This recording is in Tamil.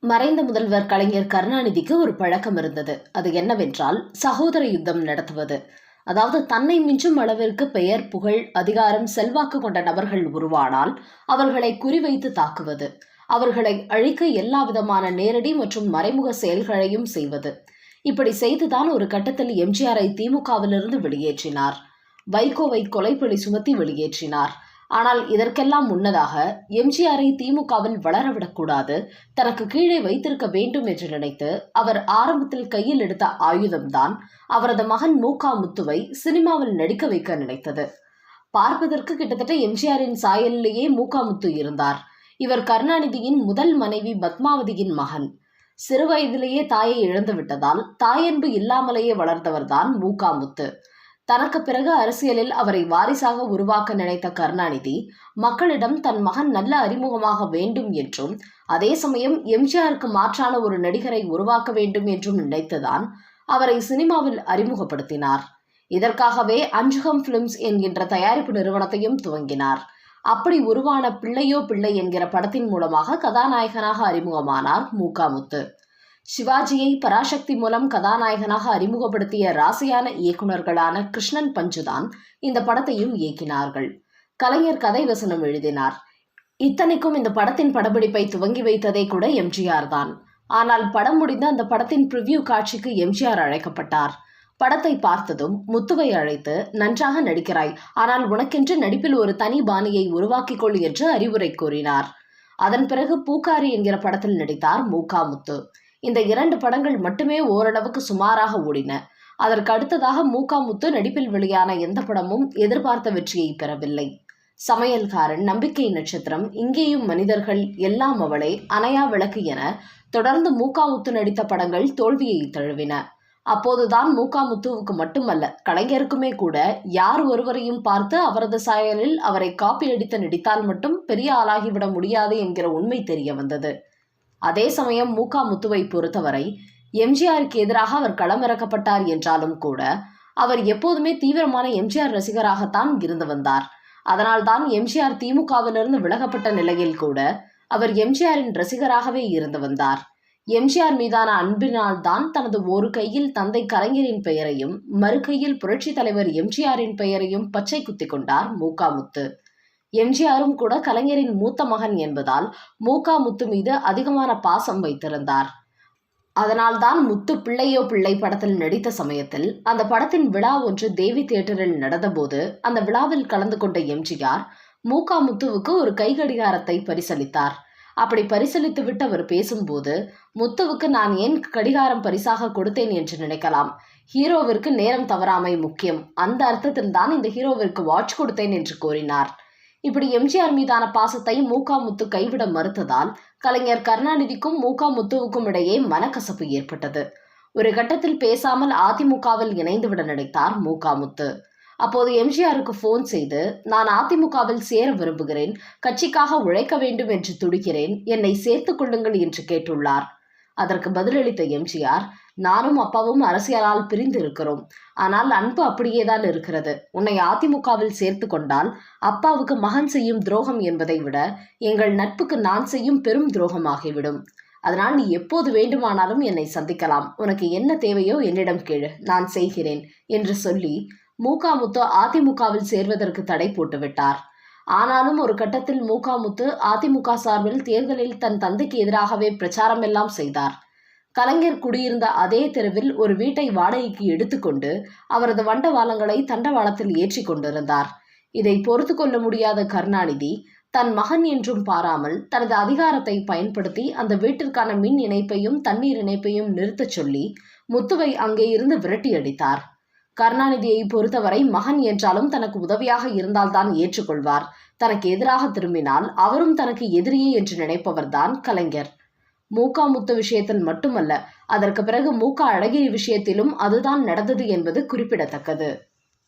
மறைந்த முதல்வர் கலைஞர் கருணாநிதிக்கு ஒரு பழக்கம் இருந்தது. அது என்னவென்றால் சகோதர யுத்தம் நடத்துவது. அதாவது தன்னை மிஞ்சும் அளவிற்கு பெயர், புகழ், அதிகாரம், செல்வாக்கு கொண்ட நபர்கள் உருவானால் அவர்களை குறிவைத்து தாக்குவது, அவர்களை அழிக்க எல்லா விதமான நேரடி மற்றும் மறைமுக செயல்களையும் செய்வது. இப்படி செய்துதான் ஒரு கட்டத்தில் எம்ஜிஆரை திமுகவிலிருந்து வெளியேற்றினார். வைகோவை கொலைப்பழி சுமத்தி வெளியேற்றினார். ஆனால் இதற்கெல்லாம் முன்னதாக எம்ஜிஆரை திமுகவில் வளரவிடக்கூடாது, தனக்கு கீழே வைத்திருக்க வேண்டும் என்று நினைத்து அவர் ஆரம்பத்தில் கையில் எடுத்த ஆயுதம்தான் அவரது மகன் முத்துவை சினிமாவில் நடிக்க வைக்க நினைத்தது. பார்ப்பதற்கு கிட்டத்தட்ட எம்ஜிஆரின் சாயலிலேயே முத்து இருந்தார். இவர் கருணாநிதியின் முதல் மனைவி பத்மாவதியின் மகன். சிறுவயதிலேயே தாயை இழந்து விட்டதால் தாயன்பு இல்லாமலேயே வளர்ந்தவர்தான் முத்து. தனக்கு பிறகு அரசியலில் அவரை வாரிசாக உருவாக்க நினைத்த கருணாநிதி மக்களிடம் தன் மகன் நல்ல அறிமுகமாக வேண்டும் என்றும், அதே சமயம் எம்ஜிஆருக்கு மாற்றான ஒரு நடிகரை உருவாக்க வேண்டும் என்றும் நினைத்துதான் அவரை சினிமாவில் அறிமுகப்படுத்தினார். இதற்காகவே அஞ்சுகம் பிலிம்ஸ் என்கின்ற தயாரிப்பு நிறுவனத்தையும் துவங்கினார். அப்படி உருவான பிள்ளையோ பிள்ளை என்கிற படத்தின் மூலமாக கதாநாயகனாக அறிமுகமானார் முத்து. சிவாஜியை பராசக்தி மூலம் கதாநாயகனாக அறிமுகப்படுத்திய ராசியான இயக்குநர்களான கிருஷ்ணன் பஞ்சுதான் இந்த படத்தையும் இயக்கினார்கள். கலைஞர் கதை வசனம் எழுதினார். இத்தனைக்கும் இந்த படத்தின் படப்பிடிப்பை துவங்கி வைத்ததே கூட எம்ஜிஆர் தான். ஆனால் படம் முடிந்த அந்த படத்தின் பிரிவியூ காட்சிக்கு எம்ஜிஆர் அழைக்கப்பட்டார். படத்தை பார்த்ததும் முத்துவை அழைத்து, நன்றாக நடிக்கிறாய், ஆனால் உனக்கென்று நடிப்பில் ஒரு தனி பாணியை உருவாக்கிக்கொள் என்று அறிவுரை கூறினார். அதன் பிறகு பூக்காரி என்கிற படத்தில் நடித்தார் முத்து. இந்த 2 படங்கள் மட்டுமே ஓரளவுக்கு சுமாராக ஓடின. அதற்கு அடுத்ததாக முத்து நடிப்பில் வெளியான எந்த படமும் எதிர்பார்த்த வெற்றியை பெறவில்லை. சமையல்காரன், நம்பிக்கை நட்சத்திரம், இங்கேயும் மனிதர்கள், எல்லாம் அவளே, அணையா விளக்கு என தொடர்ந்து முத்து நடித்த படங்கள் தோல்வியை தழுவின. அப்போதுதான் முத்துவுக்கு மட்டுமல்ல, கலைஞருக்குமே கூட யார் ஒருவரையும் பார்த்து அவரது சாயலில் அவரை காப்பி அடித்து நடித்தால் மட்டும் பெரிய ஆளாகிவிட முடியாது என்கிற உண்மை தெரிய வந்தது. அதே சமயம் முத்துவை பொறுத்தவரை எம்ஜிஆருக்கு எதிராக அவர் களமிறக்கப்பட்டார் என்றாலும் கூட அவர் எப்போதுமே தீவிரமான எம்ஜிஆர் ரசிகராகத்தான் இருந்து வந்தார். அதனால்தான் எம்ஜிஆர் திமுகவிலிருந்து விலகப்பட்ட நிலையில் கூட அவர் எம்ஜிஆரின் ரசிகராகவே இருந்து வந்தார். எம்ஜிஆர் மீதான அன்பினால் தான் தனது ஒரு கையில் தந்தை கலைஞரின் பெயரையும் மறு கையில் புரட்சி தலைவர் எம்ஜிஆரின் பெயரையும் பச்சை குத்தி கொண்டார் முத்து. எம்ஜிஆரும் கூட கலைஞரின் மூத்த மகன் என்பதால் முத்து மீது அதிகமான பாசம் வைத்திருந்தார். அதனால்தான் முத்து பிள்ளையோ பிள்ளை படத்தில் நடித்த சமயத்தில் அந்த படத்தின் விழா ஒன்று தேவி தியேட்டரில் நடந்தபோது அந்த விழாவில் கலந்து கொண்ட எம்ஜிஆர் முத்துவுக்கு ஒரு கைகடிகாரத்தை பரிசளித்தார். அப்படி பரிசளித்து விட்டு அவர் பேசும்போது, முத்துவுக்கு நான் ஏன் கடிகாரம் பரிசாக கொடுத்தேன் என்று நினைக்கலாம், ஹீரோவிற்கு நேரம் தவறாமை முக்கியம், அந்த அர்த்தத்தில் தான் இந்த ஹீரோவிற்கு வாட்ச் கொடுத்தேன் என்று கூறினார். இப்படி எம்ஜிஆர் மீதான பாசத்தை முத்து கைவிட மறுத்ததால் கலைஞர் கருணாநிதிக்கும் முத்துவுக்கும் இடையே மனக்கசப்பு ஏற்பட்டது. ஒரு கட்டத்தில் பேசாமல் அதிமுகவில் இணைந்துவிட நினைத்தார் முத்து. அப்போது எம்ஜிஆருக்கு போன் செய்து, நான் அதிமுகவில் சேர விரும்புகிறேன், கட்சிக்காக உழைக்க வேண்டும் என்று துடிக்கிறேன், என்னை சேர்த்துக் கொள்ளுங்கள் என்று கேட்டுள்ளார். அதற்கு பதிலளித்த எம்ஜிஆர், நானும் அப்பாவும் அரசியலால் பிரிந்து இருக்கிறோம், ஆனால் அன்பு அப்படியேதான் இருக்கிறது. உன்னை அதிமுகவில் சேர்த்து கொண்டால் அப்பாவுக்கு மகன் செய்யும் துரோகம் என்பதை விட எங்கள் நட்புக்கு நான் செய்யும் பெரும் துரோகமாகிவிடும். அதனால் நீ எப்போது வேண்டுமானாலும் என்னை சந்திக்கலாம், உனக்கு என்ன தேவையோ என்னிடம் கேளு, நான் செய்கிறேன் என்று சொல்லி முத்து அதிமுகவில் சேர்வதற்கு தடை போட்டுவிட்டார். ஆனாலும் ஒரு கட்டத்தில் முத்து அதிமுக சார்பில் தேர்தலில் தன் தந்தைக்கு எதிராகவே பிரச்சாரம் எல்லாம் செய்தார். கலைஞர் குடியிருந்த அதே தெருவில் ஒரு வீட்டை வாடகைக்கு எடுத்துக்கொண்டு அவரது வண்டவாளங்களை தண்டவாளத்தில் ஏற்றி கொண்டிருந்தார். இதை பொறுத்து கொள்ள முடியாத கருணாநிதி தன் மகன் என்றும் பாராமல் தனது அதிகாரத்தை பயன்படுத்தி அந்த வீட்டிற்கான மின் இணைப்பையும் தண்ணீர் இணைப்பையும் நிறுத்தச் சொல்லி முத்துவை அங்கே இருந்து விரட்டி அடித்தார். கருணாநிதியை பொறுத்தவரை மகன் என்றாலும் தனக்கு உதவியாக இருந்தால்தான் ஏற்றுக்கொள்வார். தனக்கு எதிராக திரும்பினால் அவரும் தனக்கு எதிரியே என்று நினைப்பவர்தான் கலைஞர். முத்து விஷயத்தில் மட்டுமல்ல, அதற்கு பிறகு அழகிரி விஷயத்திலும் அதுதான் நடந்தது என்பது குறிப்பிடத்தக்கது.